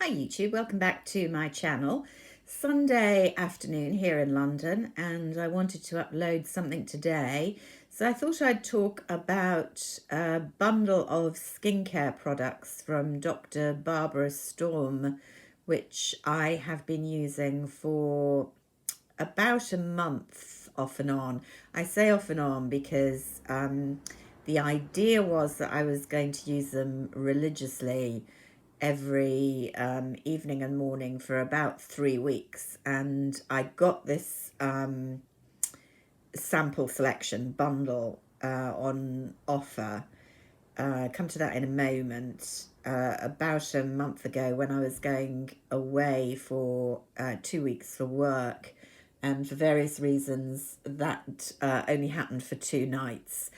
Hi YouTube, welcome back to my channel. Sunday afternoon here in London, and I wanted to upload something today. So I thought I'd talk about a bundle of skincare products from Dr. Barbara Sturm, which I have been using for about a month off and on. I say off and on because the idea was that I was going to use them religiously every evening and morning for about 3 weeks, and I got this sample selection bundle on offer. Come to that in a moment. About a month ago, when I was going away for 2 weeks for work, and for various reasons that only happened for 2 nights.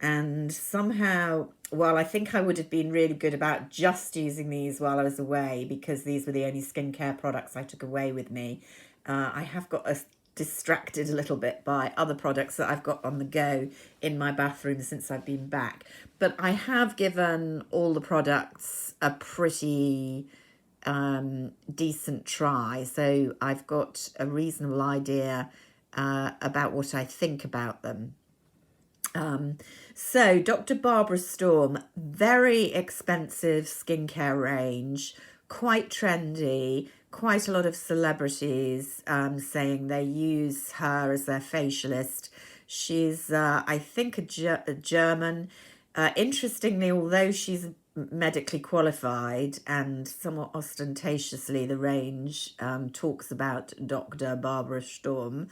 And somehow, well, I think I would have been really good about just using these while I was away, because these were the only skincare products I took away with me. I have got distracted a little bit by other products that I've got on the go in my bathroom since I've been back. But I have given all the products a pretty decent try, so I've got a reasonable idea about what I think about them. So Dr. Barbara Sturm, very expensive skincare range, quite trendy, quite a lot of celebrities saying they use her as their facialist. She's, I think, a German. Interestingly, although she's medically qualified and somewhat ostentatiously, the range talks about Dr. Barbara Sturm.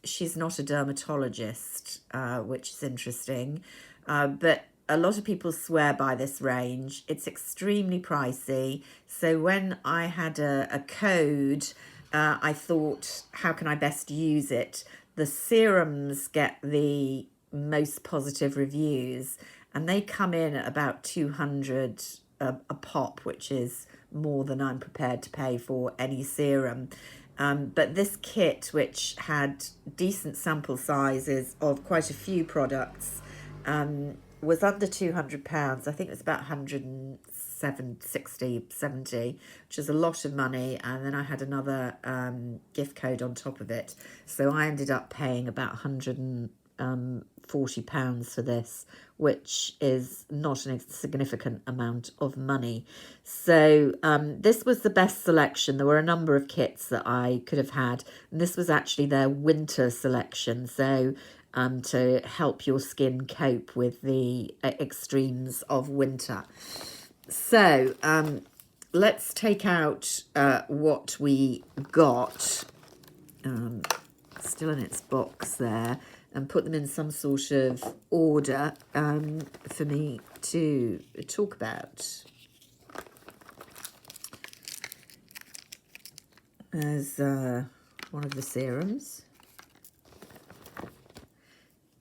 She's not a dermatologist, which is interesting, but a lot of people swear by this range. It's extremely pricey, so when I had a code, I thought, how can I best use it? The serums get the most positive reviews, and they come in at about 200 a pop, which is more than I'm prepared to pay for any serum. But this kit, which had decent sample sizes of quite a few products, was under £200. I think it was about 160, 70, which is a lot of money. And then I had another gift code on top of it. So I ended up paying about £140 for this, which is not a significant amount of money. So this was the best selection. There were a number of kits that I could have had, and this was actually their winter selection, so to help your skin cope with the extremes of winter. So let's take out what we got, still in its box there, and put them in some sort of order for me to talk about. There's one of the serums.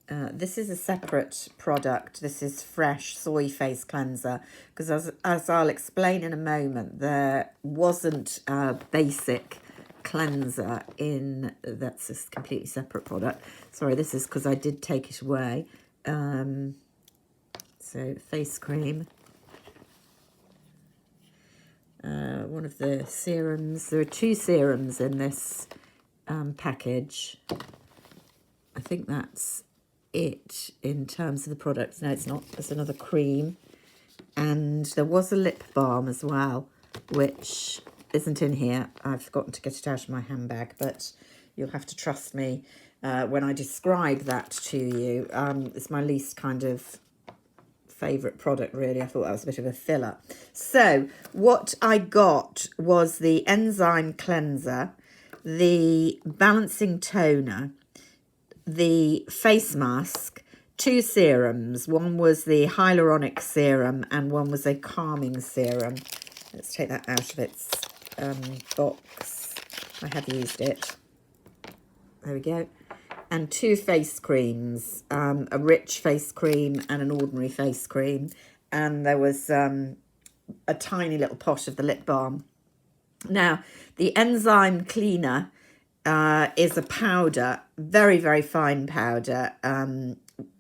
This is a separate product. This is Fresh Soy Face Cleanser, because as I'll explain in a moment, there wasn't a basic cleanser in. That's a completely separate product. Sorry, this is because I did take it away. So face cream. One of the serums. There are two serums in this package. I think that's it in terms of the products. No, it's not. There's another cream, and there was a lip balm as well, which isn't in here. I've forgotten to get it out of my handbag, but you'll have to trust me when I describe that to you. It's my least kind of favourite product, really. I thought that was a bit of a filler. So what I got was the enzyme cleanser, the balancing toner, the face mask, two serums. One was the hyaluronic serum and one was a calming serum. Let's take that out of its box. I have used it. There we go. And two face creams, a rich face cream and an ordinary face cream. And there was a tiny little pot of the lip balm. Now, the enzyme cleaner is a powder, very, very fine powder.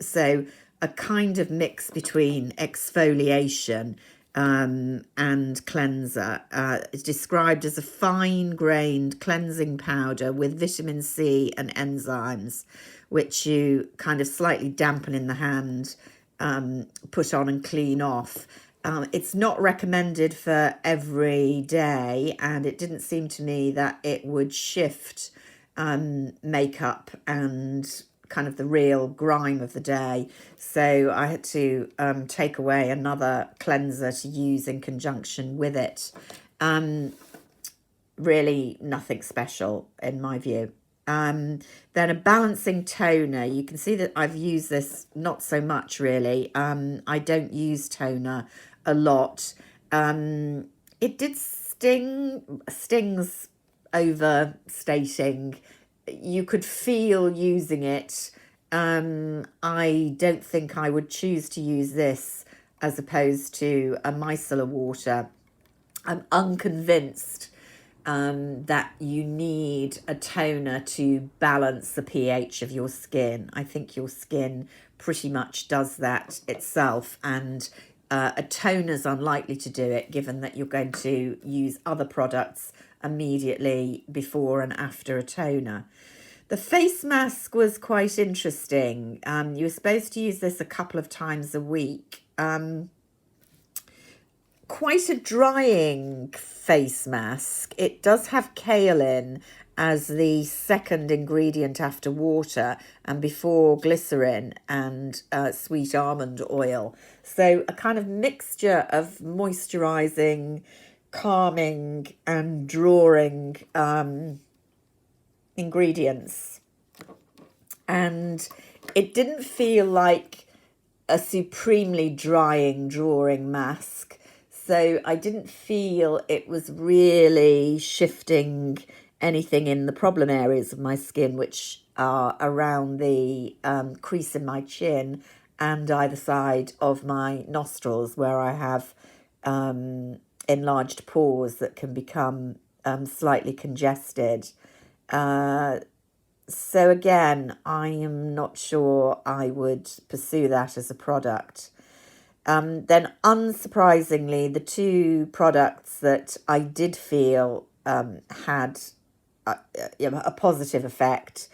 So a kind of mix between exfoliation and cleanser. It's described as a fine-grained cleansing powder with vitamin C and enzymes, which you kind of slightly dampen in the hand, put on and clean off. It's not recommended for every day, and it didn't seem to me that it would shift makeup and kind of the real grime of the day. So I had to take away another cleanser to use in conjunction with it. Really nothing special in my view. Then a balancing toner. You can see that I've used this not so much really. I don't use toner a lot. It did stings overstating. You could feel using it. I don't think I would choose to use this as opposed to a micellar water. I'm unconvinced that you need a toner to balance the pH of your skin. I think your skin pretty much does that itself, and a toner's unlikely to do it, given that you're going to use other products immediately before and after a toner. The face mask was quite interesting. You were supposed to use this a couple of times a week. Quite a drying face mask. It does have kaolin as the second ingredient after water and before glycerin and sweet almond oil. So a kind of mixture of moisturising, calming and drawing ingredients. And it didn't feel like a supremely drawing mask. So I didn't feel it was really shifting anything in the problem areas of my skin, which are around the crease in my chin and either side of my nostrils, where I have enlarged pores that can become slightly congested. So again, I am not sure I would pursue that as a product. Then unsurprisingly, the two products that I did feel had a positive effect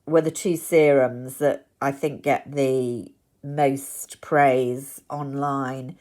were the two serums that I think get the most praise online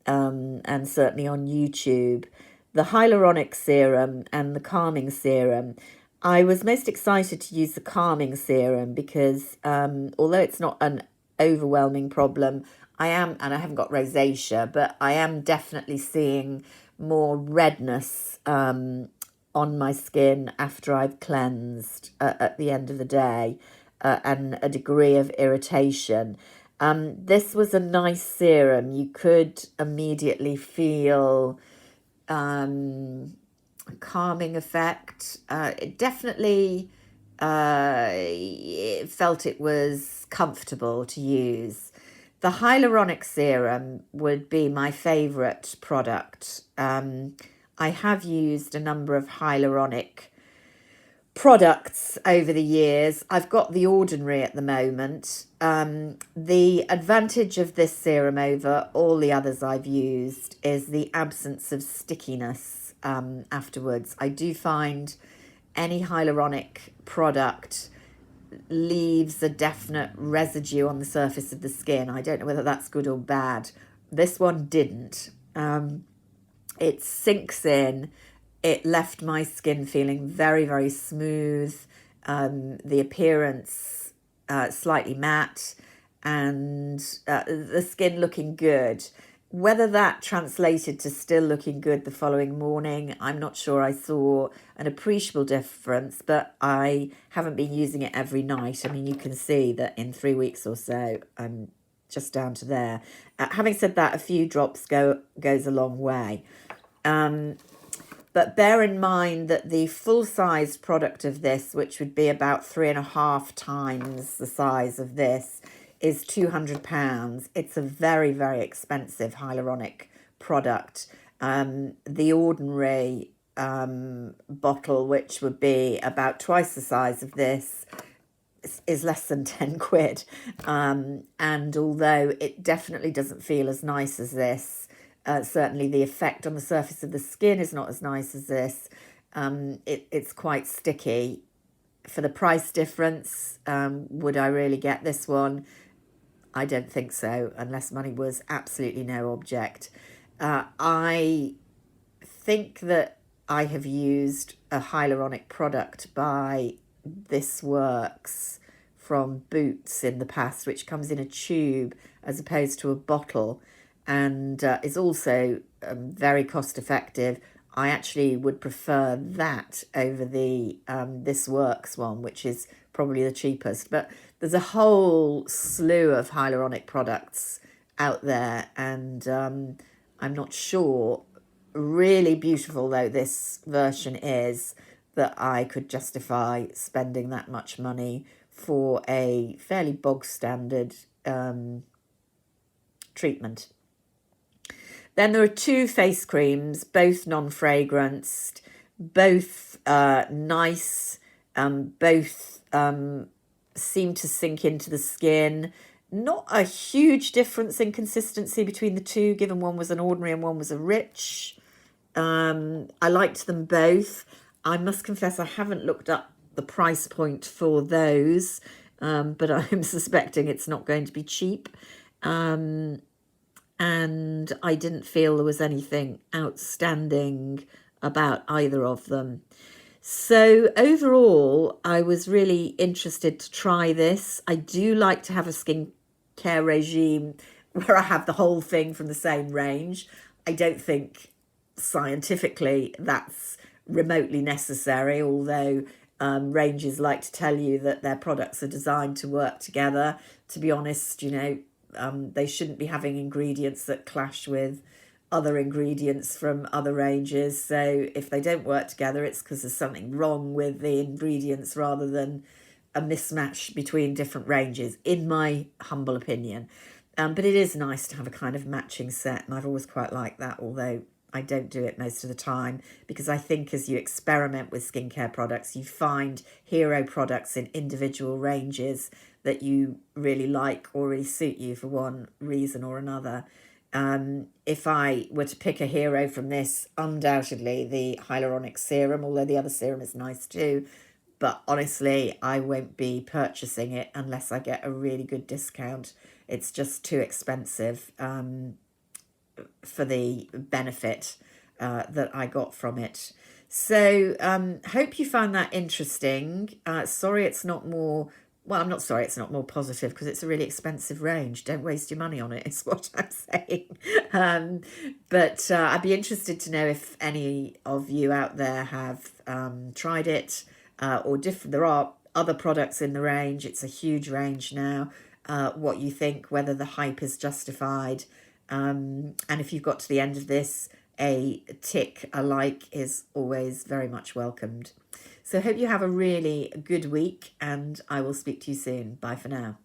and certainly on YouTube. The Hyaluronic serum and the calming serum. I was most excited to use the calming serum because although it's not an overwhelming problem, I am, and I haven't got rosacea, but I am definitely seeing more redness on my skin after I've cleansed at the end of the day, and a degree of irritation. This was a nice serum. You could immediately feel a calming effect. It definitely felt it was comfortable to use. The hyaluronic serum would be my favourite product. I have used a number of hyaluronic products over the years. I've got the ordinary at the moment. The advantage of this serum over all the others I've used is the absence of stickiness afterwards. I do find any hyaluronic product leaves a definite residue on the surface of the skin. I don't know whether that's good or bad. This one didn't. It sinks in. It left my skin feeling very, very smooth. The appearance slightly matte, and the skin looking good. Whether that translated to still looking good the following morning, I'm not sure I saw an appreciable difference, but I haven't been using it every night. I mean, you can see that in 3 weeks or so, I'm just down to there. Having said that, a few drops goes a long way. But bear in mind that the full-sized product of this, which would be about 3.5 times the size of this, is £200. It's a very, very expensive hyaluronic product. The ordinary bottle, which would be about twice the size of this, is less than 10 quid. And although it definitely doesn't feel as nice as this, Certainly the effect on the surface of the skin is not as nice as this. It's quite sticky. For the price difference, would I really get this one? I don't think so, unless money was absolutely no object. I think that I have used a hyaluronic product by This Works from Boots in the past, which comes in a tube as opposed to a bottle, and is also very cost effective. I actually would prefer that over the This Works one, which is probably the cheapest. But there's a whole slew of hyaluronic products out there, and I'm not sure, really beautiful though this version is, that I could justify spending that much money for a fairly bog standard treatment. Then there are two face creams, both non-fragranced, both nice, both seem to sink into the skin. Not a huge difference in consistency between the two, given one was an ordinary and one was a rich. I liked them both. I must confess I haven't looked up the price point for those, but I'm suspecting it's not going to be cheap. And I didn't feel there was anything outstanding about either of them. So overall, I was really interested to try this. I do like to have a skincare regime where I have the whole thing from the same range. I don't think scientifically that's remotely necessary, although ranges like to tell you that their products are designed to work together. To be honest, you know, they shouldn't be having ingredients that clash with other ingredients from other ranges. So if they don't work together, it's because there's something wrong with the ingredients rather than a mismatch between different ranges, in my humble opinion. But it is nice to have a kind of matching set, and I've always quite liked that, although I don't do it most of the time, because I think as you experiment with skincare products, you find hero products in individual ranges that you really like or really suit you for one reason or another. If I were to pick a hero from this, undoubtedly the hyaluronic serum, although the other serum is nice too. But honestly, I won't be purchasing it unless I get a really good discount. It's just too expensive for the benefit that I got from it. So hope you found that interesting. Sorry it's not more... Well, I'm not sorry it's not more positive, because it's a really expensive range. Don't waste your money on it, is what I'm saying. But I'd be interested to know if any of you out there have tried it, or different. There are other products in the range. It's a huge range now. What you think, whether the hype is justified. And if you've got to the end of this, a tick, a like is always very much welcomed. So I hope you have a really good week, and I will speak to you soon. Bye for now.